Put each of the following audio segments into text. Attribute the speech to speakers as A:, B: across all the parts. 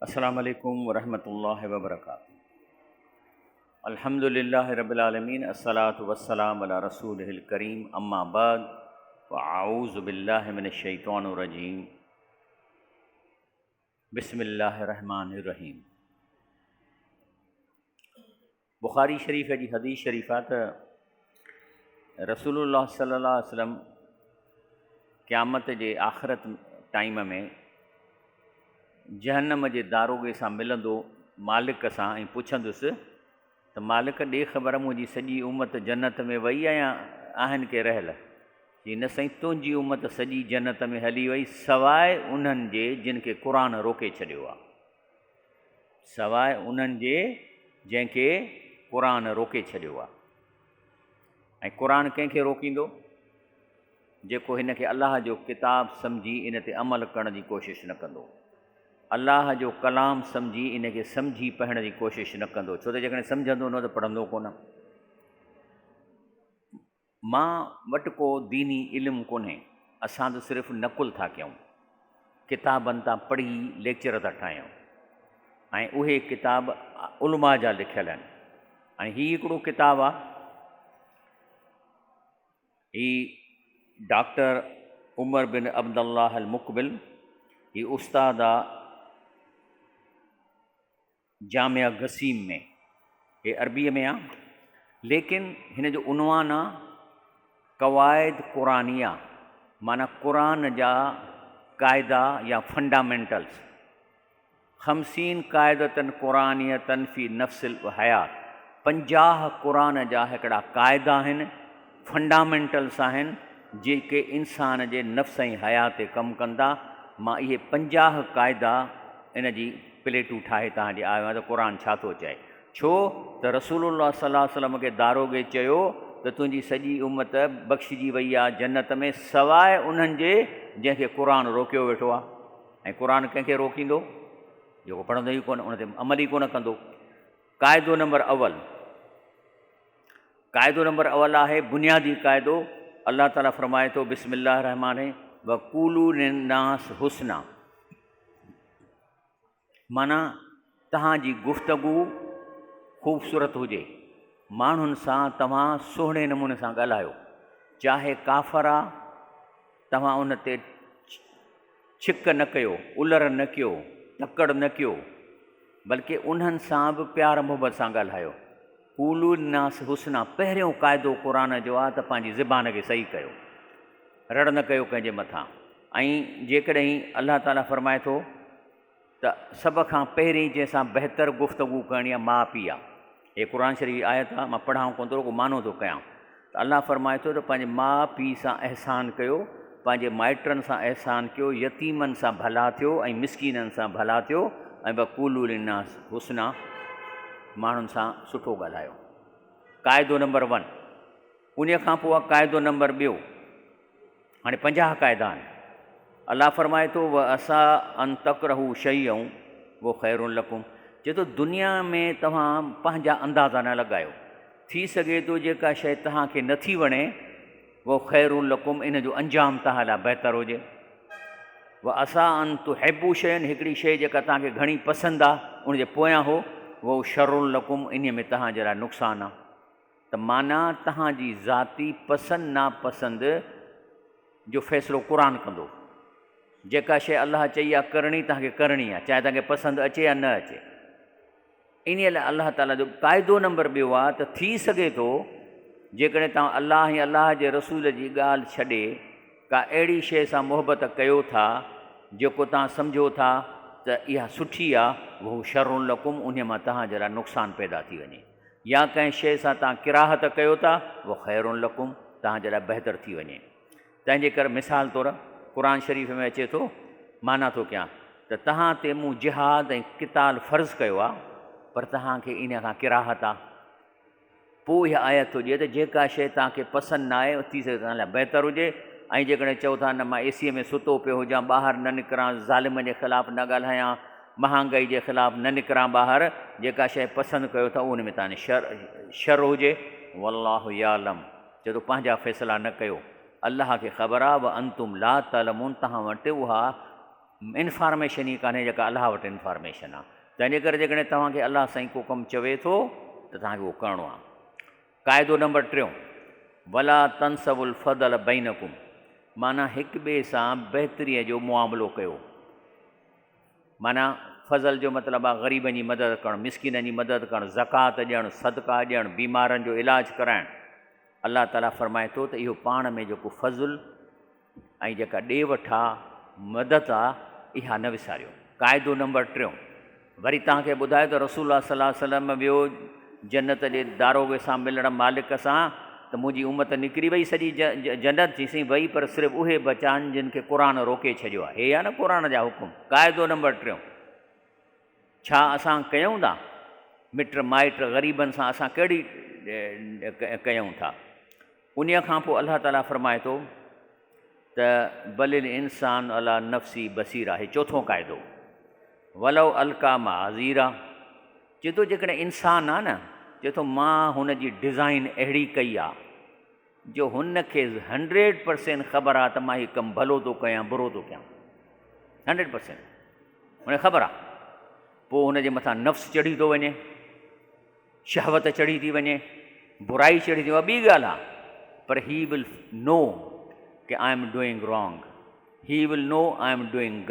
A: अस्सलामु अलैकुम वरहमतुल्लाहि वबरकातुहू। अल्हम्दुलिल्लाहि रब्बिल आलमीन, अस्सलातु वस्सलामु अला रसूलिहिल करीम, अम्मा बाद व अऊज़ु बिल्लाहि मिनश शैतानिर रजीम। बिस्मिल्लाहिर रहमानिर रहीम। बुखारी शरीफ़ जी हदीस शरीफ़ा त रसूलुल्लाह सल्लल्लाहु अलैहि वसल्लम क़यामत जे आख़िरत टाइम में जहन्नम जे दारोगे सां मिलंदो मालिक सां ऐं पुछंदुसि त मालिक ॾे ख़बर मुंहिंजी सॼी उम्मत जन्नत में वई आहे या आहिनि के रहियल? जी न साईं, तुंहिंजी उम्मत सॼी जन्नत में हली वई सवाइ उन्हनि जे जिन खे क़ुरान रोके छॾियो आहे, सवाइ उन्हनि जे जंहिंखे क़ुरान रोके छॾियो आहे। ऐं क़ुरान कंहिंखे रोकींदो? जेको हिन खे अलाह जो किताब सम्झी इन ते अमल करण जी कोशिशि न कंदो, अलाह जो कलाम सम्झी इन खे सम्झी पढ़ण जी कोशिशि न कंदो। छो त जेकॾहिं सम्झंदो न त पढ़ंदो कोन। मां वटि को दीनी इल्मु कोन्हे, असां त सिर्फ़ु नकुल था कयूं, किताबनि तां पढ़ी लेक्चर था ठाहियूं ऐं उहे किताब उलमा जा लिखियल आहिनि। ऐं हीउ हिकिड़ो किताबु आहे, हीउ डॉक्टर उमर बिन अब्दुल्लाह अल मुक़बिल, हीउ उस्ताद आहे जामिया गसीम में, हे अरबीअ में आहे, लेकिन हिन जो उनवान आहे क़वाइद क़ुरानिया, माना क़ुरान जा क़ाइदा या फंडामेंटल्स। 50 क़ाइदतन क़ुरानियतन फ़ी नफ़्सिल हयात, 50 क़ुरान जा हिकिड़ा क़ाइदा आहिनि, फंडामेंटल्स आहिनि जेके इंसान जे नफ़्स ऐं हयात ते कमु कंदा। मां इहे 50 क़ाइदा इन जी प्लेटूं ठाहे तव्हांजे आयो आहियां त क़ुरान छा थो चए। छो त रसूलुल्लाह सल्लल्लाहु अलैहि वसल्लम खे दारोगे चयो त तुंहिंजी सॼी उम्मत बख़्शिजी वई आहे जन्नत में सवाइ उन्हनि जे जंहिंखे क़ुरान रोकियो वेठो आहे। ऐं क़ुरान कंहिंखे रोकींदो? जेको पढ़ंदो ई कोन, उन ते अमल ई कोन कंदो। क़ाइदो नंबर अवल, क़ाइदो नंबर अवल आहे बुनियादी क़ाइदो। अल्लाह ताला फ़रमाए थो बिस्मिल्लाह रहमान व कूलू लिन्नास हुस्ना, माना तव्हांजी गुफ़्तगू ख़ूबसूरत हुजे, माण्हुनि सां तव्हां सुहिणे नमूने सां ॻाल्हायो, चाहे काफ़र आहे तव्हां उन ते छिक न कयो, उलर न कयो, तकड़ न कयो, बल्कि उन्हनि सां बि प्यार मुहबत सां ॻाल्हायो। कूलू नास हुस्ना, पहिरियों क़ाइदो क़ुरान जो आहे त पंहिंजी ज़बान खे सही कयो, रड़ न कयो कंहिंजे मथां। ऐं जेकॾहिं अल्लाह ताला फ़रमाए थो त सभ खां पहिरीं जंहिंसां बहितर गुफ़्तगू करणी आहे माउ पीउ आहे। हे क़ुरान शरीफ़ आयत आहे, मां पढ़ां कोन थो, रुॻो मानो थो कयां त अल्लाह फ़रमाए थो त पंहिंजे माउ पीउ सां अहसान कयो, पंहिंजे माइटनि सां अहसान कयो, यतीमनि सां भला थियो ऐं मिसकीननि सां भला थियो, ऐं बकूलू लिन्नास हुस्ना, माण्हुनि सां सुठो ॻाल्हायो। क़ाइदो नंबर 1। उन खां पोइ आहे क़ाइदो नंबर 2। हाणे 50 क़ाइदा आहिनि। अल्लाह फ़रमाए थो व असा अन तकरहू शयऊं वो ख़ैरुन लकुम, चए थो दुनिया में तव्हां पंहिंजा अंदाज़ा न लॻायो, थी सघे थो जेका शइ तव्हांखे नथी वणे वो ख़ैरुन लकुम, इन जो अंजाम तव्हां लाइ बहितरु हुजे। व असा अन तुहिब्बू शयन, हिकिड़ी शइ जेका तव्हांखे घणी पसंदि आहे उनजे पोयां हो वो शरुन लकुम, इन में तव्हांजे लाइ नुक़सानु आहे। त माना तव्हांजी ज़ाती पसंदि नापसंदि जो फ़ैसिलो क़ुरान कंदो। जेका शइ अलाह चई आहे करणी, तव्हांखे करणी आहे, चाहे तव्हांखे पसंदि अचे या न अचे। इन लाइ अलाह ताला जो क़ाइदो नंबर 2 आहे त थी सघे थो जेकॾहिं तव्हां अलाह ऐं अलाह जे रसूल जी ॻाल्हि छॾे का अहिड़ी शइ सां मुहबत कयो था जेको तव्हां सम्झो था त इहा सुठी आहे, उहो शरुन लकुम, उन मां तव्हांजे लाइ नुक़सानु पैदा थी वञे। या कंहिं शइ सां तव्हां किराहत कयो था, उहो ख़ैरुन लकुम, तव्हांजे लाइ बहितरु थी वञे। तंहिंजे करे मिसाल तौरु क़ुरान शरीफ़ में अचे थो, माना थो कयां त तव्हां ते मूं जिहाद ऐं क़िताल फ़र्ज़ु कयो आहे, पर तव्हांखे इन खां किराहत आहे। पोइ इहा आयत थो ॾिए त जेका शइ तव्हांखे पसंदि न आहे थी सघे तव्हां लाइ बहितरु हुजे। ऐं जेकॾहिं चओ था न मां एसीअ में सुतो पियो हुजां, ॿाहिरि न निकिरां, ज़ालिम जे ख़िलाफ़ु न ॻाल्हायां, महांगाई जे ख़िलाफ़ु न निकिरां ॿाहिरि, जेका शइ पसंदि कयो था उन में तव्हांजे शर हुजे। वल्लाहु यालम, चए थो पंहिंजा फ़ैसिला न कयो, अलाह खे ख़बर आहे। व अंतुम ला तअलमून, तव्हां वटि उहा इंफॉर्मेशन ई कान्हे जेका अलाह वटि इंफॉर्मेशन आहे। तंहिंजे करे जेकॾहिं तव्हांखे अलाह साईं को कमु चवे थो त तव्हांखे उहो करिणो आहे। क़ाइदो नंबर 3, वला तनसबुल फदल बैनकुम, माना हिक ॿिए सां बहितरीअ जो मुआमिलो कयो। माना फज़ल जो मतिलबु आहे ग़रीबनि जी मदद करणु, मिसकिननि जी मदद करणु, ज़कात ॾियणु, सदका ॾियणु, बीमारनि जो इलाजु कराइणु। अलाह ताला फरमाए थो त इहो पाण में जेको फज़ुल ऐं जेका ॾे वठि आहे, मदद आहे, इहा न विसारियो। क़ाइदो नंबर 3, वरी तव्हांखे ॿुधाए त रसूल सल्लल्लाहु अलैहि वसल्लम वियो जन्नत जे दारोगे सां मिलण मालिक सां, त मुंहिंजी उमत निकिरी वई सॼी जन्नत चईसीं वई, पर सिर्फ़ु उहे बचा आहिनि जिन खे क़ुर रोके छॾियो आहे। हे आहे न क़ुर जा हुकुम। क़ाइदो नंबर 3, छा असां कयूं था मिट माइट ग़रीबनि सां, असां कहिड़ी कयूं था? उन खां पोइ अलाह ताला फरमाए थो त बलिल इंसान अला नफ़्सी बसीरा। हे चोथों क़ाइदो, वलो अलका माज़ीरा, चए थो जेकॾहिं इंसानु आहे न, चए थो मां हुन जी डिज़ाइन अहिड़ी कई आहे जो हुनखे 100% ख़बर आहे त मां हीउ कमु भलो थो कयां बुरो थो कयां। 100% हुनखे ख़बर आहे। पोइ हुनजे मथां नफ़्स चढ़ी थो वञे, शहवत चढ़ी थी वञे, बुराई चढ़ी थी वञे, ॿी ॻाल्हि आहे, पर ही विल नो कि आई am doing wrong, he will know I am doing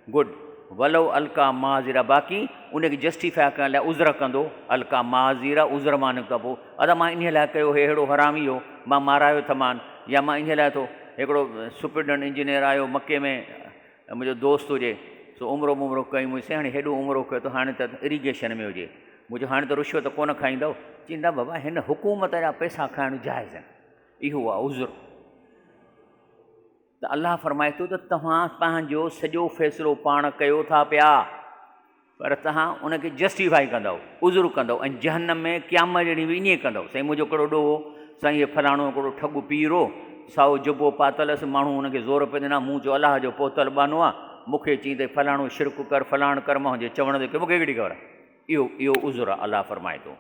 A: good. वलो अलका माज़ीरा, बाक़ी उनखे जस्टिफाई करण लाइ उज़र कंदो। अलका माज़ीरा, उज़र मान खां पोइ अदा मां इन लाइ कयो, हे अहिड़ो हरामी हो, मां मारायो थमान, या मां इन लाइ थो। हिकिड़ो सुपरडेंट इंजीनियर आयो मके में, मुंहिंजो दोस्त हुजे, सो उमिरो मुमिरो कई मुंहिंजे, हाणे हेॾो उमिरो कयो त हाणे त इरीगेशन में हुजे, मुंहिंजो हाणे त रिश्वत कोन खाईंदव। चवंदा बाबा हिन हुकूमत जा पैसा खाइणु जाइज़ आहिनि, इहो आहे उज़र। त अलाह फरमाए थो त तव्हां पंहिंजो सॼो फ़ैसिलो पाण कयो था पिया, पर तव्हां उनखे जस्टिफाई कंदव, उज़र कंदव, ऐं जहन्नम में क़यामत जहिड़ी बि ईअं कंदव। साईं मुंहिंजो हिकिड़ो ॾोहो, साईं हे फलाणो हिकिड़ो ठॻु पीरो, साओ जुबो पातलसि, माण्हू हुनखे ज़ोर पिया ॾिना, मूं चयो अलाह जो पोतल बानो आहे, मूंखे चई त फलाणो शिरक कर, फलाण कर, मां हुनजे चवण ते मूंखे हिकिड़ी ख़बर आहे। इहो उज़र आहे, अलाह फरमाए थो।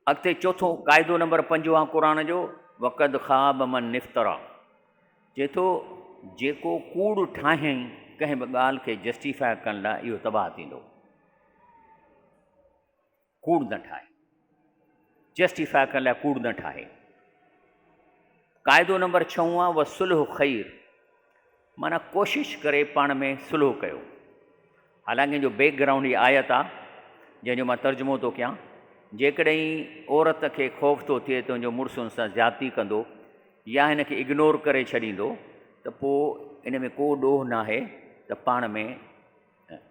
A: अॻिते चोथों क़ाइदो नंबर 5 आहे क़ुर जो, वक़द ख़ाब मन निफ़्तरा, चए थो जेको कूड़ ठाहियईं कंहिं बि ॻाल्हि खे जस्टिफाई करण लाइ, इहो तबाह थींदो। कूड़ न ठाहे, जस्टिफाई करण लाइ कूड़ न ठाहे। क़ाइदो नंबर 6 आहे व सुलह ख़ैर, माना कोशिशि करे पाण में सुलह कयो। हालांकि जो बैकग्राउंड जी आयत आहे जंहिंजो मां तर्जुमो थो कयां, जेकॾहिं औरत खे ख़ौफ़ थो थिए त हुनजो मुड़ुसु हुन सां ज़्यादती कंदो या हिनखे इग्नोर करे छॾींदो, त पोइ इन में को ॾोह न आहे त पाण में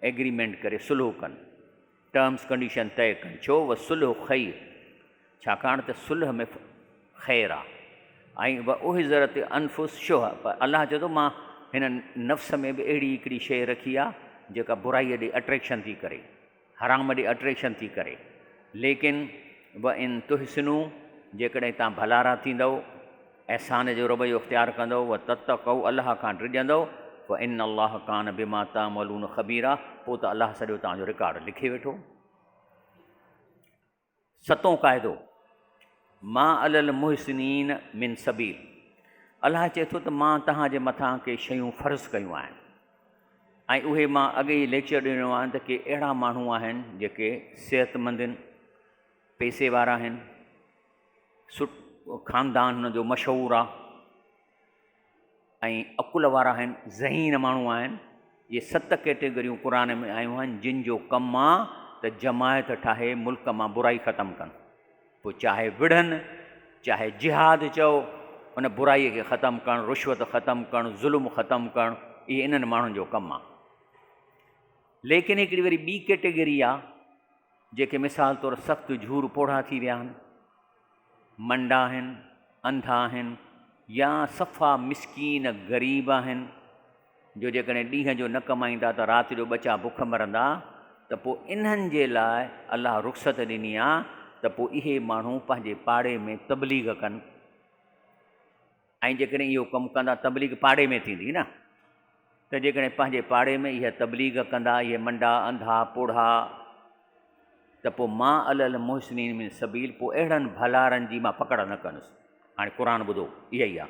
A: एग्रीमेंट करे सुलह कनि, टर्म्स कंडीशन तय कनि। छो व सुलह ख़ैर, छाकाणि त सुलह में ख़ैर आहे। ऐं व उहे ज़रत अनफुस शुह, पर अलाह चए थो मां हिन नफ़्स में बि अहिड़ी हिकिड़ी शइ रखी आहे जेका बुराईअ ॾे अट्रैक्शन थी करे, हराम ॾे अट्रैक्शन थी करे। लेकिन व इन तुहसिनू, जेकॾहिं तव्हां भलारा थींदव, अहसान जो रवैयो इख़्तियार कंदव, व ततक़ऊ, अलाह खां डिॼंदव, व इन अलाह कान बिमा तामलून ख़बीरा, पोइ त अलाह सॼो तव्हांजो रिकॉर्ड लिखे वेठो। 7हों क़ाइदो, मा अलल मुहसिनीन मिन सबील, अलाह चए थो त मां तव्हांजे मथां के शयूं फ़र्ज़ कयूं आहिनि, ऐं उहे मां अॻे ई लेक्चर ॾिनो आहे त के अहिड़ा माण्हू आहिनि जेके सिहतमंद आहिनि, पैसे वारा आहिनि, ख़ानदान हुन जो मशहूरु आहे, ऐं अकुल वारा आहिनि, ज़हीन माण्हू आहिनि। इहे 7 कैटेगरियूं क़ुर में आयूं आहिनि जिन जो कमु आहे त जमायत ठाहे मुल्क मां बुराई ख़तमु कनि। पोइ चाहे विढ़नि, चाहे जिहाद चओ, उन बुराईअ खे ख़तमु करणु, रिश्वत ख़तमु करणु, ज़ुल्म ख़तमु करणु, इहे इन्हनि माण्हुनि जो कमु आहे। लेकिन हिकिड़ी वरी ॿी कैटेगरी आहे जेके मिसाल तौरु सख़्तु झूर पोढ़ा थी विया आहिनि, मंडा आहिनि, अंधा आहिनि, या सफ़ा मिसकीन ग़रीब आहिनि, जो जेकॾहिं ॾींहं जो न कमाईंदा त राति जो ॿचा बुख मरंदा, त पोइ इन्हनि जे लाइ अलाह रुख़्सत ॾिनी आहे त पोइ इहे माण्हू पंहिंजे पाड़े में तबलीग कनि। ऐं जेकॾहिं इहो कमु कंदा, तबलीग पाड़े में थींदी न, त जेकॾहिं पंहिंजे पाड़े में इहा तबलीग कंदा, इहे मंडा अंधा पोढ़ा, त पोइ मां अलल मुहसिनीन मिन सबील, पोइ अहिड़नि भलारनि जी मां पकड़ न कंदुसि। हाणे क़ुर ॿुधो, इहा ई आहे,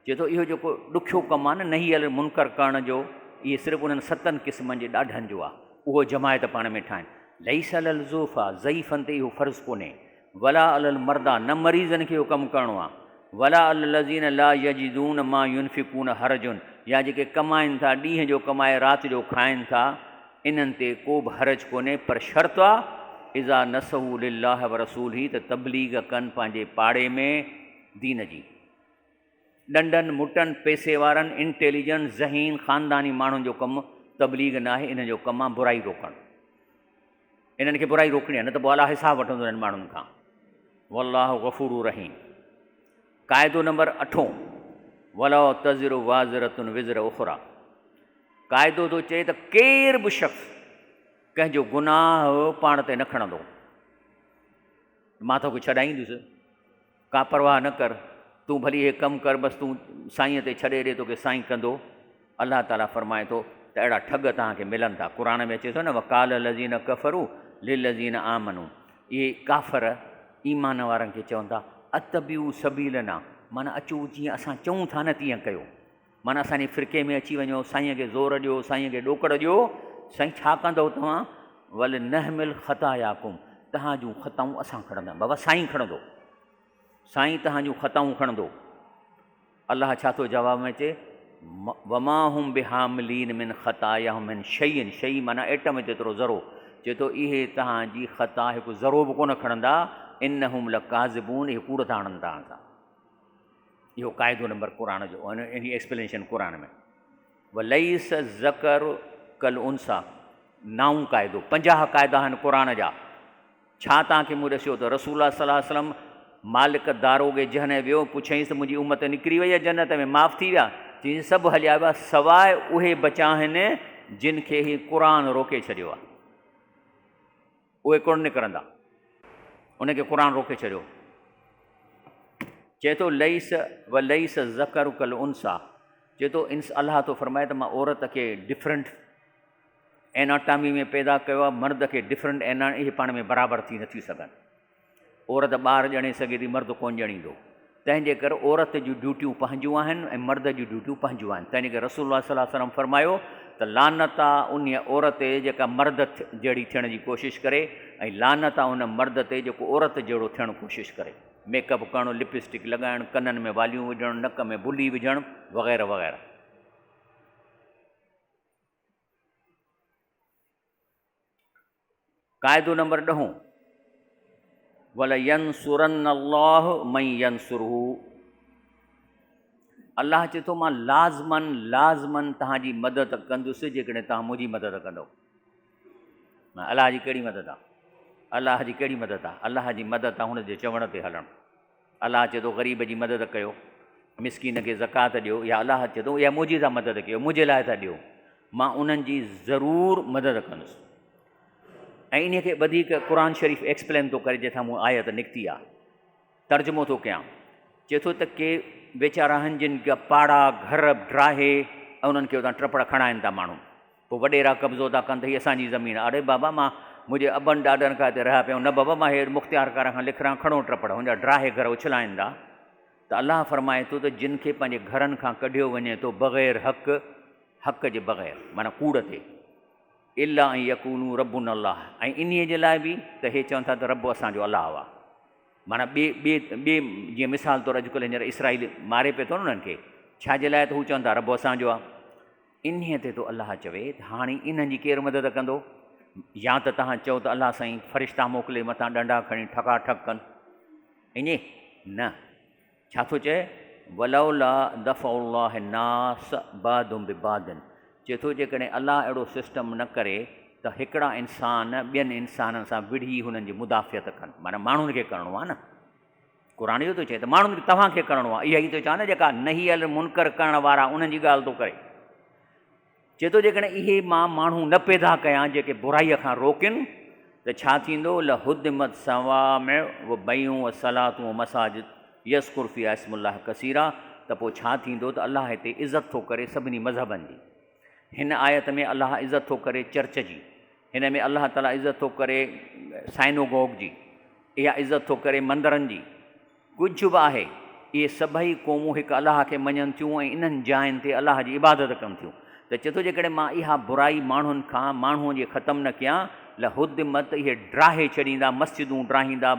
A: चए थो इहो जेको ॾुखियो कमु आहे न नही अल मुनकर करण जो, इहे सिर्फ़ु उन्हनि 7 क़िस्मनि जे ॾाढनि जो आहे, उहो जमायत पाण में ठाहिनि। लईस अलल ज़ूफ़ा ज़ईफ़नि ते इहो फ़र्ज़ु कोन्हे, वला अलल मर्दा न मरीज़नि खे इहो कमु करिणो आहे, वला अलज़ीन ला यजिदून मा युनफ़िकून हरजुन, या जेके कमाइनि था ॾींहं जो कमाए राति जो खाइनि था, इन्हनि ते को बि हरज कोन्हे, पर शर्त आहे इज़ा नसहू लिल्लाह व रसूल ही त तबलीग कनि पंहिंजे पाड़े में दीन जी। ॾंडनि मुटनि पैसे वारनि इंटेलिजेंट ज़हीन ख़ानदानी माण्हुनि जो कमु तबलीग न आहे, इन जो कमु आहे बुराई रोकणु। इन्हनि खे बुराई रोकणी आहे, न त पोइ अलाह हिसाबु वठंदो इन्हनि माण्हुनि खां। वल्लाहु गफ़ूरु रहीम। क़ाइदो नंबर 8, वला तज़िरु वाज़िरतुन विज़र उख़रा। क़ाइदो थो चए त केर बि शख़्स कंहिंजो गुनाह पाण ते न खणंदो। मां तोखे छॾाईंदुसि, का परवाह न कर, तूं भली हे कमु कर, बसि तूं साईंअ ते छॾे ॾे, तोखे साईं कंदो। अलाह ताला फ़रमाए थो त अहिड़ा ठग तव्हांखे मिलनि था। क़ुर में अचे थो न, वकाल लज़ीन कफ़रू लिलज़ीन आमनू, इहे काफ़र ईमान वारनि खे चवनि था अतबियू सबीलना, माना अचो जीअं असां चऊं था न तीअं कयो, माना असांजे फ़िरके में अची वञो, साईंअ खे ज़ोर ॾियो, साईंअ खे ॾोकड़ ॾियो। साईं छा कंदव तव्हां? वल नहमिल ख़तायाकुम, तव्हां जूं ख़ताऊं असां खणंदा। बाबा साईं खणंदो, साईं तव्हां जूं ख़ताऊं खणंदो। अलाह छा थो जवाब में चए, वमा हुम बिहामिलीन मिन ख़तायाहुम मिन शैइन, शई माना एटम जेतिरो ज़रो, चए थो इहे तव्हांजी ख़ता हिकु ज़रो बि कोन खणंदा। इन्नहुम लकाज़िबून, इहे कूड़ था हणनि तव्हां सां। इहो क़ाइदो नंबर क़ुर जो, इन एक्सप्लेनेशन क़ुर में। वलईस ज़कर कल उनसा, 9 क़ाइदो, 50 क़ाइदा आहिनि क़ुर जा। छा तव्हांखे मूं ॾसियो त रसूल सल्लल्लाहु अलैहि वसल्लम मालिक दारोगे जहने वियो, पुछईंसि त मुंहिंजी उम्मत निकिरी वई आहे जन्नत में, माफ़ थी विया? चई सभु हलिया विया सवाइ उहे बचा आहिनि जिन खे ही क़ुर रोके छॾियो आहे, उहे कोन निकिरंदा, उनखे क़ुर रोके छॾियो। चए थो लईस व लईस ज़कर कल उनसा, चए थो अलाह थो फरमाए त मां औरत खे डिफरेंट एनाटॉमी में पैदा कयो आहे, मर्द खे डिफरेंट इहे पाण में बराबरि थी नथियूं सघनि। औरत ॿार ॼणे सघे थी, मर्द कोन ॼणींदो। तंहिंजे करे औरत जूं ड्यूटियूं पंहिंजूं आहिनि ऐं मर्द जूं ड्यूटियूं पंहिंजूं आहिनि। तंहिंजे करे रसूलुल्लाह सल्लल्लाहु अलैहि वसल्लम फरमायो त लानत आहे उन औरत ते जेका मर्द जहिड़ी थियण जी कोशिशि करे, ऐं लानत आहे उन मर्द ते जेको औरत जहिड़ो थियणु कोशिशि करे। मेकअप करणु, लिपस्टिक लॻाइणु, कननि में वालियूं विझणु, नक में बुली विझणु, वग़ैरह वग़ैरह। क़ाइदो नंबर 10, वल यंसुरन अल्लाह मन यंसुरहू। अल्लाह चए थो मां लाज़मन तव्हांजी मदद कंदुसि जेकॾहिं तव्हां मुंहिंजी मदद कंदव। अलाह जी कहिड़ी मदद आहे? अलाह जी कहिड़ी मदद आहे? अलाह जी मदद आहे हुन जे चवण ते हलणु। अलाह चए थो ग़रीब जी मदद कयो, मिसकीन खे ज़कात ॾियो, या अलाह चए थो या मुंहिंजी था मदद कयो, मुंहिंजे लाइ था ॾियो, मां उन्हनि जी ज़रूरु मदद कंदुसि। ऐं इन खे वधीक क़ुर शरीफ़ एक्सप्लेन थो करे, जंहिंखां मूं आयत निकिती आहे, तर्जुमो थो कयां। चए थो त के वीचारा आहिनि जिन जा पाड़ा घर ड्राहे ऐं उन्हनि खे उतां टपड़ खणाइनि था माण्हू, पोइ वॾेरा कब्ज़ो था कनि त हीअ असांजी ज़मीन आहे। अड़े बाबा मां मुंहिंजे अबनि ॾाॾनि खां हिते रहिया पिया, न बाबा मां हे मुख़्तियारकार खां लिखिरां, खणो टपड़, हुनजा ड्राहे घर उछलाइनि था। त अलाह फरमाए थो त जिन खे पंहिंजे घरनि खां कढियो वञे थो बग़ैर हक़ जे बग़ैर, माना कूड़ ते, इला ऐं यकूनू रबुन अलाह, ऐं इन्हीअ जे लाइ बि त हे चवनि था त रब असांजो अलाह आहे। माना ॿिए जीअं मिसाल तौरु अॼुकल्ह हींअर इसराईल मारे पियो थो न उन्हनि खे, छाजे लाइ? त हू चवनि था रब असांजो आहे। इन्हीअ ते थो अलाह चवे त हाणे इन्हनि जी केरु मदद कंदो? या त तव्हां चओ त अलाह साईं फ़रिश्ता मोकिले मथां डंडा खणी ठकाठक कनि, ईअं न। छा थो चए? वलौला दफ़उल्लाह नास बादुम बिबादन, चए थो जेकॾहिं अलाह अहिड़ो सिस्टम न करे त हिकिड़ा इंसान ॿियनि इंसाननि सां विढ़ी हुननि जी मुदाफ़ियत कनि, माना माण्हुनि खे करिणो आहे न। क़ुर इहो थो चए त माण्हुनि खे तव्हांखे करिणो आहे। इहा ई थो चवां न, जेका नही अल मुनकर करण वारा उन्हनि जी ॻाल्हि थो करे। चए थो जेकॾहिं इहे मां माण्हू न पैदा कयां जेके बुराईअ खां रोकिन, त छा थींदो? लहुद्दिमत सवामिअ व बयूं व सलातूं मसाजिद यस्कुर फ़ीहा इस्मुल्लाह कसीरा, त पोइ छा थींदो त अलाह हिते इज़त थो करे सभिनी मज़हबनि जी। हिन आयत में अलाह इज़त थो करे चर्च जी, हिन में अलाह ताला इज़त थो करे साइनोगोग जी, इहा इज़त थो करे मंदरनि जी। कुझु बि आहे इहे सभई क़ौमूं हिकु अलाह खे मञनि थियूं ऐं इन्हनि जायुनि ते अलाह जी इबादत कनि थियूं। त चए थो जेकॾहिं मां इहा बुराई माण्हुनि खां माण्हूअ जी ख़तमु न कयां ल हुदमत इहे ड्राहे छॾींदा, मस्जिदूं ड्राहींदा,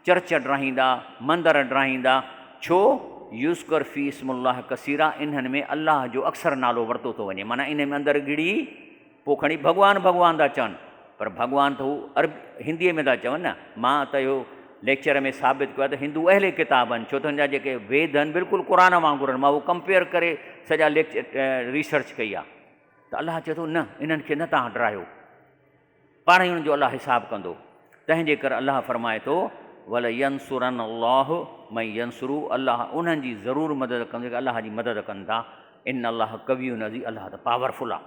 A: चर्च ड्राहींदा, मंदर ड्राहींदा। छो? युस्कर फी इस्मुल्लाह कसीरा, इन्हनि में अलाह जो अक्सर नालो वरितो थो वञे। माना इन में अंदरि गिड़ी पोइ खणी भॻवान भॻवान था चवनि, पर भॻवान त हू हिंदीअ में था चवनि न। मां त इहो लेक्चर में साबित कयो आहे त हिंदू अहिड़े किताब आहिनि, छो त हिन जा जेके वेद आहिनि बिल्कुलु क़ुर वांगुरु आहिनि। मां उहो कंपेयर करे सॼा रिसर्च कई आहे। त अलाह चए थो न, इन्हनि खे न तव्हां डरायो, पाण ई हुननि जो अलाह हिसाबु कंदो। तंहिंजे करे अलाह फरमाए थो वल यंसुरन अल्लाह मई यंसुरू, अलाह उन्हनि जी ज़रूरु मदद कंदो जेके अलाह जी मदद कनि था। इन अलाह कवियुन अज़ीज़, अलाह त पावरफुल आहे,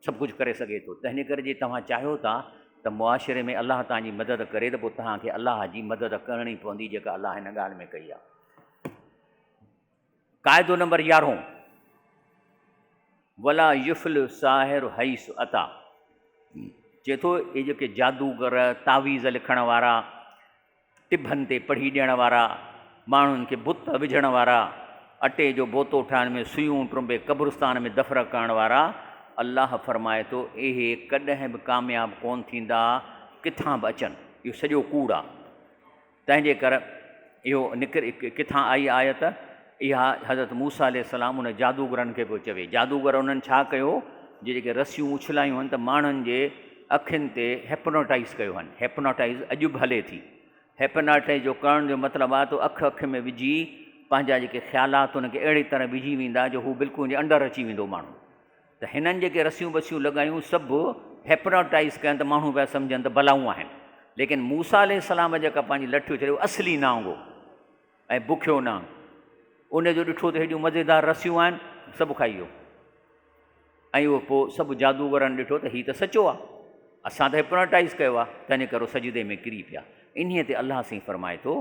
A: सभु कुझु करे सघे थो। तंहिंजे करे जे तव्हां चाहियो था त मुआशिरे में अलाह तव्हांजी मदद करे, त पोइ तव्हांखे अलाह जी मदद करणी पवंदी, जेका अलाह हिन ॻाल्हि में कई आहे। क़ाइदो नंबर 11, वला युफ़िल साहिर हईस अता। चए थो इहे जेके जादूगर, तावीज़ लिखण वारा, टिभनि ते पढ़ी ॾियण वारा, माण्हुनि खे बुत विझण वारा, अटे जो बोतो ठाहिण में सुयूं टुंबे क़ब्रिस्तान में दफ़र करण वारा, अलाह फरमाए थो इहे कॾहिं बि कामयाबु कोन थींदा, किथां बि अचनि। इहो सॼो कूड़ आहे। तंहिंजे करे इहो निकिरे किथां आई आयत, इहा हज़रत मूसा अलैहिस्सलाम उन जादूगरनि खे पियो चवे। जादूगर उन्हनि छा कयो, जेके रसियूं उछलायूं आहिनि त माण्हुनि जे अखियुनि ते हेप्नोटाइज़ कयो आहिनि। हेप्नोटाइज़ अॼु बि हले थी। हेप्नोटाइज़ जो करण जो मतिलबु आहे त अखि में विझी पंहिंजा जेके ख़्यालात उनखे अहिड़ी तरह विझी वेंदा जो हू बिल्कुलु अंदरि अची वेंदो माण्हू। त हिननि जेके रसियूं बसियूं लॻायूं सभु हेप्नोटाइज़ कनि त माण्हू पिया सम्झनि त भलाऊं आहिनि। लेकिन मूसा अलैहिस्सलाम जेका पंहिंजी लठियूं छॾियो असली नांग हो ऐं बुखियो नांग, उनजो ॾिठो त हेॾियूं मज़ेदार रसियूं आहिनि, सभु खाई वियो। ऐं उहो पोइ सभु जादूगरनि ॾिठो त हीउ त सचो आहे, असां त हेप्नोटाइज़ कयो आहे, तंहिंजे करे सजदे में किरी पिया। इन्हीअ ते अलाह साईं फरमाए थो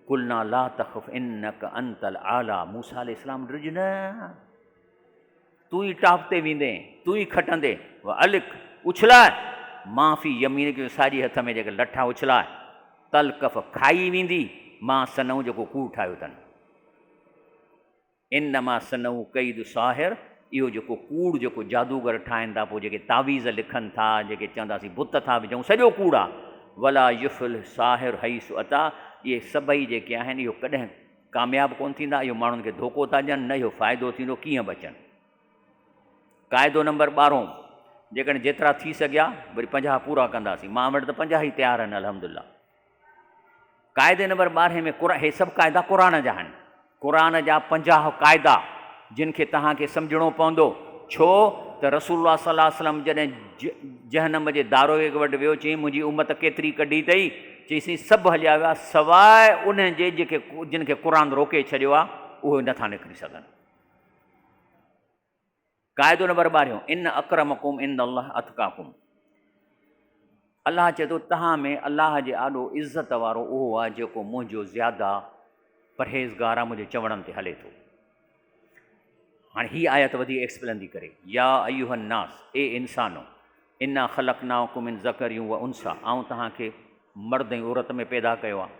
A: कुलना ला तख़फ़ इन्नक अंतल आला। मूसा अलैहिस्सलाम ॾिज न, तूं ई टॉप ते वेंदे, तूं ई खटंदे। अलिक उछलाए, माफ़ी यमीन खे साॼे हथ में जेके लठा उछलाए, तलकफ़ खाई वेंदी, मां सनऊ जेको कूड़ ठाहियो अथनि। इन मां सनऊ कईद साहिर, इहो जेको कूड़ जेको जादूगर ठाहिनि था, पोइ जेके तावीज़ लिखनि था, जेके चवंदासीं बुत था विझूं, सॼो कूड़ आहे। वला युफ़िल साहिर हईस अता, इहे सभई जेके आहिनि इहो कॾहिं कामयाबु कोन थींदा। इहो माण्हुनि खे धोखो था ॾियनि, न इहो फ़ाइदो थींदो, कीअं बचनि। क़ाइदो नंबर 12, जेकॾहिं जेतिरा थी सघिया वरी 50 पूरा कंदासीं। मां वटि त 50 ई तयारु आहिनि अल्हम्दुलिल्लाह। क़ाइदे नंबर 12 में हे सभु क़ाइदा क़ुर जा आहिनि। क़ुर जा 50 क़ाइदा जिन खे तव्हांखे सम्झणो पवंदो। छो त रसूलुल्लाह सल्लल्लाहु अलैहि वसल्लम जॾहिं जहन्नम जे दारोगे वटि वियो, चई मुंहिंजी उमत केतिरी कढी अथई, चईसीं सभु हलिया विया सवाइ उन जे जेके जिन खे क़ुर रोके छॾियो आहे, उहे नथा निकिरी सघनि। क़ाइदो नंबर 12, इन अकरमकुम इंदल्लाह अतकाकुम। अलाह चए थो तव्हां में अलाह जे आॾो इज़त वारो उहो आहे जेको मुंहिंजो ज़्यादा परहेज़गार आहे, मुंहिंजे चवणनि ते हले थो। हाणे हीअ आयत वधीक एक्सप्लेन थी करे, या अयूहन नास, ए इंसानो, इना ख़लक़नाकुम मिन ज़करियूं व उनसा, आऊं तव्हांखे मर्द ऐं औरत में पैदा कयो आहे।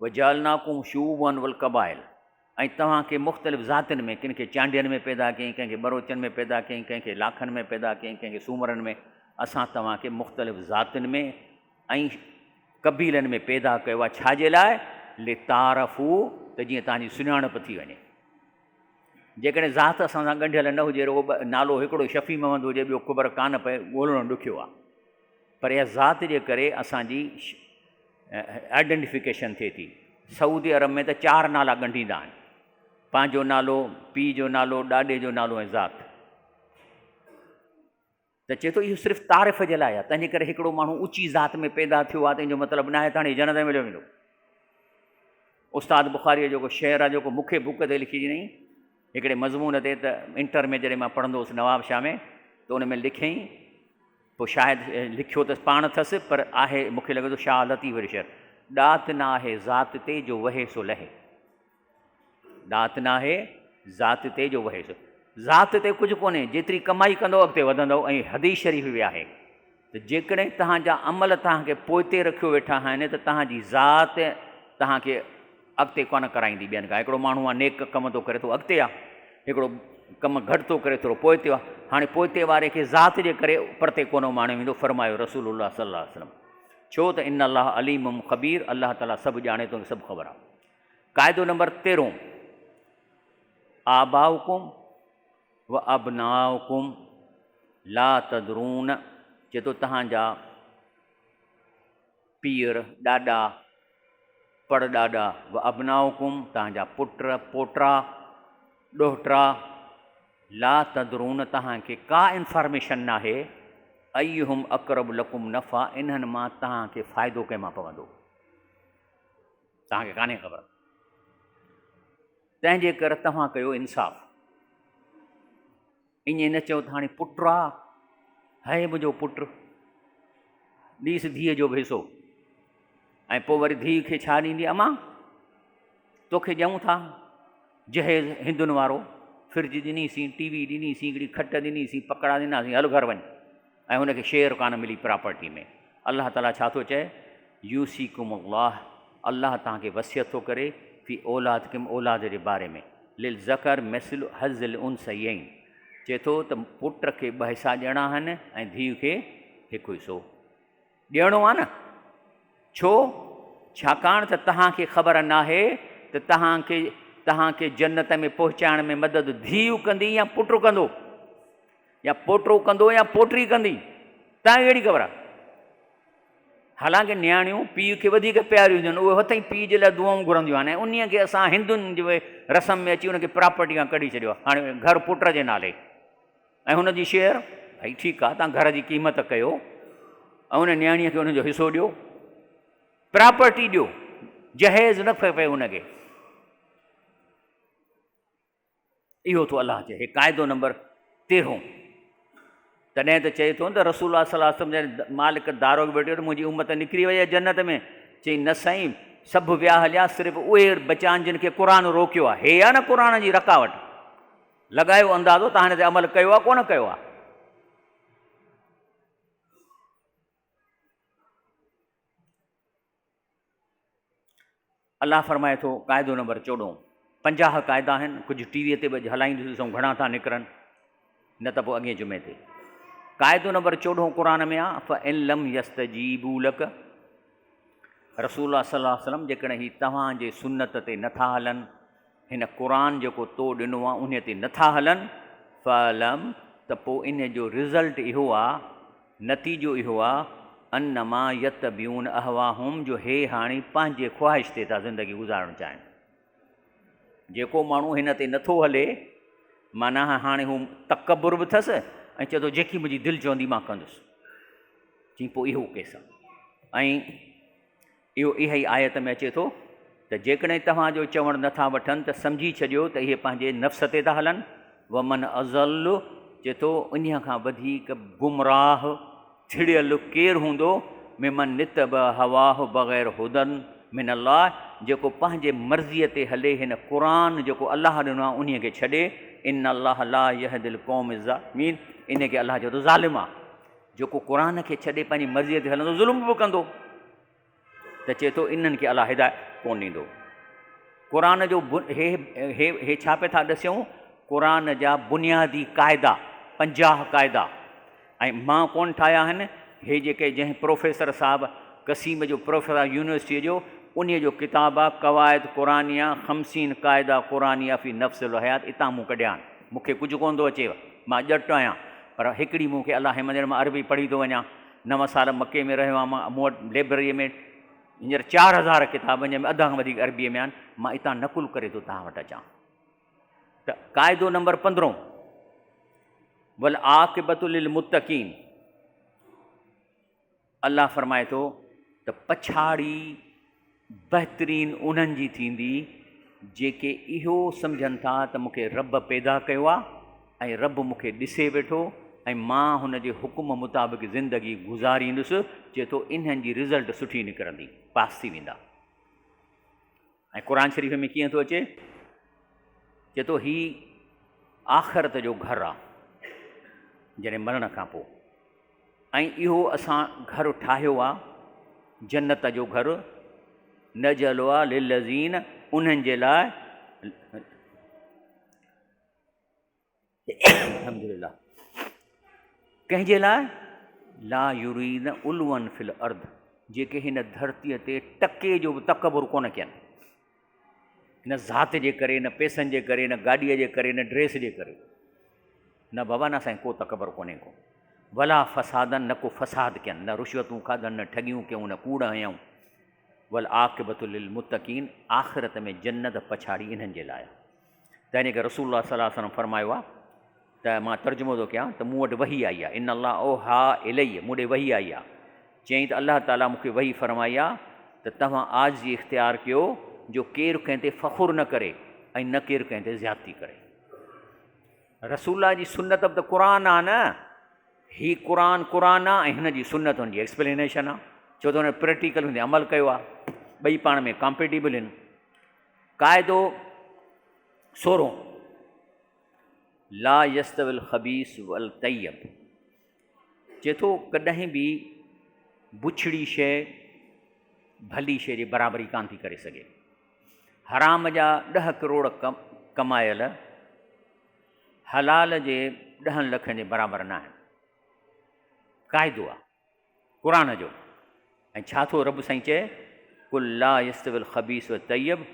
A: वजालनाकुम शूबन वल क़बाइल, ऐं तव्हांखे मुख़्तलिफ़ ज़ातियुनि में, किन खे चांडियुनि में पैदा कयईं, कंहिंखे बरोचनि में पैदा कयईं, कंहिंखे लाखनि में पैदा कयईं, कंहिंखे सूमरनि में। असां तव्हांखे मुख़्तलिफ़ ज़ातियुनि में ऐं क़बीलनि में पैदा कयो आहे। छाजे लाइ? लितारफ़ू, त जीअं तव्हांजी सुञाणप थी वञे। जेकॾहिं ज़ात असां सां ॻंढियल न हुजे, रुगो नालो हिकिड़ो शफ़ी महमद हुजे, ॿियो ख़बर कान पए, ॻोल्हणु ॾुखियो आहे। पर इहा ज़ात जे करे असांजी आइडेंटिफिकेशन थिए थी। सऊदी अरब में त 4 नाला ॻंढींदा आहिनि, पंहिंजो नालो, पीउ जो नालो, ॾाॾे जो नालो ऐं ज़ात। त चए थो इहो सिर्फ़ु तारीफ़ जे लाइ आहे। तंहिंजे करे हिकिड़ो माण्हू ऊची ज़ात में पैदा थियो आहे, तंहिंजो मतिलबु न आहे त हाणे जन्नत में मिलियो वेंदो। उस्ताद बुख़ारीअ जेको शेर आहे, जेको मूंखे बुक ते लिखी ॾिनई, हिकिड़े मज़मून ते, त इंटर में जॾहिं मां पढ़ंदो हुउसि नवाब शाह में, त उन में लिखियईं, पोइ शायदि लिखियो त पाण अथसि, पर आहे मूंखे लॻे थो शाह लतीफ़ जो शेर, ॾात न आहे ज़ात ते जो वहे सो लहे। ॾात न आहे ज़ात ते जो वहे सो, ज़ात ते कुझु कोन्हे, जेतिरी कमाई कंदो अॻिते वधंदो। ऐं हदीस शरीफ़ बि आहे त जेकॾहिं तव्हांजा अमल तव्हांखे पोइ ते रखियो वेठा आहिनि, त तव्हांजी ज़ात तव्हांखे अॻिते कोन कराईंदी ॿियनि खां। हिकिड़ो माण्हू आहे नेक कम थो करे थो अॻिते आहे, हिकिड़ो कमु घटि थो करे थोरो पोइ ते आहे। हाणे पोइ ते वारे खे ज़ात जे करे परते कोन माण्हू ईंदो, फरमायो रसूलुल्लाह सल्लल्लाहु अलैहि वसल्लम। छो त इन अलाह अलीमुम ख़बीर, अलाह ताला सभु ॼाणे थो, सभु ख़बर आहे। क़ाइदो नंबर 13, आबाउकुम व अबनाउकुम ला तदरून, चए थो तव्हांजा पीर ॾाॾा परॾाॾा, व अबनाउकुम तव्हांजा पुट पोटा ॾोहिटा, ला तदरून तव्हांखे का इंफॉर्मेशन न आहे, अय्युहुम अक़रब लकुम नफ़ा, इन्हनि मां तव्हांखे फ़ाइदो कंहिंमां पवंदो, तव्हांखे कान्हे ख़बर। तंहिंजे करे तव्हां कयो इंसाफ़। ईअं न चओ त हाणे पुटु आहे, है मुंहिंजो पुटु, ॾीस धीअ जो भेसो, ऐं पोइ वरी धीउ खे छा ॾींदी, अमा तोखे ॾियूं था जहेज़ हिंदुनि वारो, फ्रिज ॾिनीसीं, टीवी ॾिनीसीं, हिकिड़ी खट ॾिनीसीं, पकड़ा ॾिनासीं, हल घर वञ, ऐं हुनखे शेयर कान मिली प्रॉपर्टी में। अलाह ताला छा थो चए, यूसीकुमुल्लाह, अलाह तव्हांखे वसियत थो करे, फी औलाद किम, औलाद जे बारे में, लिल ज़कर मिस्लु हज़्ज़िल उनसयैन, चए थो त पुट खे 2 हिसा ॾियणा आहिनि ऐं धीउ खे 1 हिसो ॾियणो आहे न। छो? छाकाणि त तव्हांखे ख़बर नाहे त तव्हांखे जन्नत में पहुचाइण में मदद धीउ कंदी या पुटु कंदो, या पोटो कंदो या पोटी कंदी, तव्हांखे कहिड़ी ख़बर आहे। हालांकि न्याणियूं पीउ खे वधीक प्यारियूं हूंदियूं आहिनि, उहे हथ ई पीउ जे लाइ दुआऊं घुरंदियूं आहिनि, ऐं उन खे असां हिंदुनि जे रस्म में अची उनखे प्रॉपर्टी खां कढी छॾियो आहे। हाणे घर पुट जे नाले ऐं हुनजी शेयर, भई ठीकु आहे, तव्हां घर जी क़ीमत कयो ऐं उन न्याणीअ खे उनजो हिसो ॾियो, प्रॉपर्टी ॾियो, जहेज़ न खपे उनखे। इहो थो अलाह चए। हे क़ाइदो नंबर 13। तॾहिं त चए थो न त रसूलुल्लाह सल्लल्लाहु अलैहि वसल्लम जे मालिक दारो वेठो त मुंहिंजी उम्मत निकिरी वई आहे जन्नत में, चई न साईं, सभु विया हलिया, सिर्फ़ु उहे बचा आहिनि जिन खे क़ुर रोकियो आहे। हे आहे न क़ुर जी रकावट। लॻायो अंदाज़ो, तव्हां हिन ते अमल कयो आहे कोन कयो आहे। अलाह फरमाए थो, क़ाइदो नंबर 14, 50 क़ाइदा आहिनि, कुझु टीवीअ ते बि हलाईंदो ॾिसूं घणा था निकिरनि, न त पोइ अॻे जुमे ते। क़ाइदो नंबर 14 क़ुर में आहे, फ़इन लम यस्तजीबू लक, रसूलुल्लाह सल्लल्लाहु अलैहि वसल्लम जेकॾहिं ही तव्हांजे सुन्नत ते नथा हलनि, हिन क़ुर जेको तो ॾिनो आहे उन ते नथा हलनि, फ़लम, त पोइ इन जो रिज़ल्ट इहो आहे, नतीजो इहो आहे, अन्नमा यतबियून अहवाहुम, जो हे हाणे पंहिंजे ख़्वाहिश ते था ज़िंदगी गुज़ारणु चाहिनि। जेको माण्हू हिन ते नथो हले, माना हाणे हू तकबुर बि अथसि ऐं चए थो जेकी मुंहिंजी दिलि चवंदी मां कंदुसि, चई पोइ इहो केस आहे। ऐं इहो इहा ई आयत में अचे थो त जेकॾहिं तव्हांजो चवणु नथा वठनि त सम्झी छॾियो त इहे पंहिंजे नफ़्स ते था हलनि। वमन अज़ल, चए थो इन खां वधीक गुमराह छिड़ियल केरु हूंदो, मिमन नितब हवाह बग़ैर हुदन मिन अल्लाह, जेको पंहिंजे मर्ज़ीअ ते हले, हिन क़ुर जेको अलाह ॾिनो आहे उन खे छॾे। इन अल्लाह ला यहदिल क़ौम ज़ालिमीन, इन खे अलाह चए थो ज़ालिम आहे। जेको क़ुर खे छॾे पंहिंजी मर्ज़ीअ ते हलंदो, ज़ुल्म बि कंदो, त चए थो इन्हनि खे अलाह हिदायत कोन ॾींदो। क़ुर जो हे छा पिया था ॾिसूं, क़ुर जा बुनियादी क़ाइदा, 50 क़ाइदा, ऐं मां कोन ठाहिया आहिनि, हे जेके जंहिं प्रोफेसर साहिबु कसीम जो प्रोफेसर यूनिवर्सिटीअ जो, उन जो किताबु आहे क़वाइद क़ुरानिया 50 क़ाइदा क़ुरानिया फ़ी नफ़्सिल हयात, इतां मूं कढिया आहिनि। मूंखे कुझु कोन थो अचेव, मां ॼटि आहियां, पर हिकिड़ी मूंखे अलाह हिन मां अरबी पढ़ी थो वञा। 9 साल मके में रहियो आहियां, मां मूं वटि लाइब्रेरीअ में हींअर 4000 किताब, जंहिंमें अध खां वधीक अरबीअ में आहिनि, मां हितां नकुल करे थो तव्हां वटि अचां। त क़ाइदो नंबर 15, वल आक़िबतु लिल मुत्तक़ीन, अलाह फरमाए थो त पछाड़ी बहितरीन उन्हनि जी थींदी जेके इहो सम्झनि था त मूंखे रब पैदा कयो आहे ऐं रब मूंखे ॾिसे वेठो ऐं मां हुन जे हुकुम मुताबिक़ ज़िंदगी गुज़ारींदुसि। चए थो इन्हनि जी रिज़ल्ट सुठी निकिरंदी, पास थी वेंदा। ऐं क़ुर शरीफ़ में कीअं थो अचे, चए थो ही आख़िरत जो घरु आहे जॾहिं मरण खां पोइ, ऐं इहो असां घरु ठाहियो आहे जन्नत जो घरु, नजलो आहे लिलज़ीन उन्हनि जे लाइ अल्हम्दुलिल्लाह कंहिंजे लाइ ला युरीन उलवन फिल अर्द, जेके हिन धरतीअ ते टके जो बि तकबुर कोन कयनि, न ज़ात जे करे, न पैसनि जे करे, न गाॾीअ जे करे, न ड्रेस जे करे, न बाबा न असांखे को तकबर कोन्हे को, वला फ़सादनि, न को फ़साद कयनि, न रुश्वतूं खाधनि, न ठगियूं कयूं, न कूड़ हयऊं, वल आक़िबतु लिल मुत्तक़ीन, आख़िरत में जन्नत पछाड़ी इन्हनि जे लाइ। त इन खे रसूलुल्लाह सल्लल्लाहु अलैहि वसल्लम फरमायो आहे त मां तर्जुमो थो कयां त मूं वटि वही आई आहे, इन अल्लाह ओ हा इलैहि, मूं ॾे वही आई आहे, चयईं त अल्लाह ताला मूंखे वही फरमाई आहे त तव्हां आजिज़ी इख़्तियार कयो जो केरु कंहिं ते फ़ख़ुरु न करे ऐं न केरु कंहिं ते ज़्यादती करे। रसूलुल्लाह जी सुन्नत बि त क़ुरान आहे न, हीउ क़ुरान आहे ऐं हिन जी सुन्नत हुनजी एक्सप्लेनेशन आहे, छो त हुन प्रैक्टिकल हुन अमल कयो आहे, ॿई पाण में कॉम्पेटिबल आहिनि। क़ाइदो 16 ला यस्तविल ख़बीस वल तय्यब, चए थो कॾहिं बि बुछड़ी शइ भली शइ जे बराबरी कान थी करे सघे। हराम जा 10 करोड़ कमायल हलाल जे 10 लखनि जे बराबरि न आहिनि, क़ाइदो आहे क़ुरान जो। ऐं छा थो रब साईं चए, कुल ला यस्तविल ख़बीस व तय्यब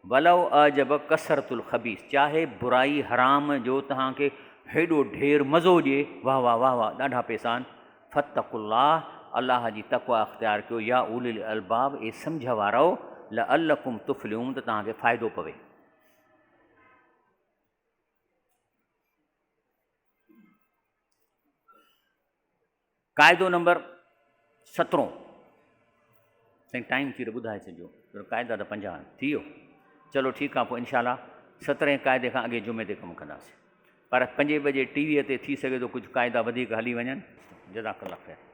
A: वलव अजब कसरतुल ख़बीस, चाहे बुराई हराम जो तव्हांखे हेॾो ढेर मज़ो हुजे, वाह वाह वाह वाह ॾाढा पैसा आहिनि, फतकुल्लाह, अलाह जी तक़वा अख़्तियार कयो, या उलिल अलबाब, ए सम्झ वारो, लअल्लकुम तुफ़्लिहून, त तव्हांखे फ़ाइदो पवे। क़ाइदो नंबर 17, साईं टाइम थी रहियो ॿुधाए छॾियो, क़ाइदा त 50 थी वियो, चलो ठीकु आहे, पोइ इनशाला 17 क़ाइदे खां अॻे जुमे ते कमु कंदासीं, पर 5 बजे टीवीअ ते थी सघे थो कुझु क़ाइदा वधीक हली वञनि। जज़ाकल्लाह ख़ैर।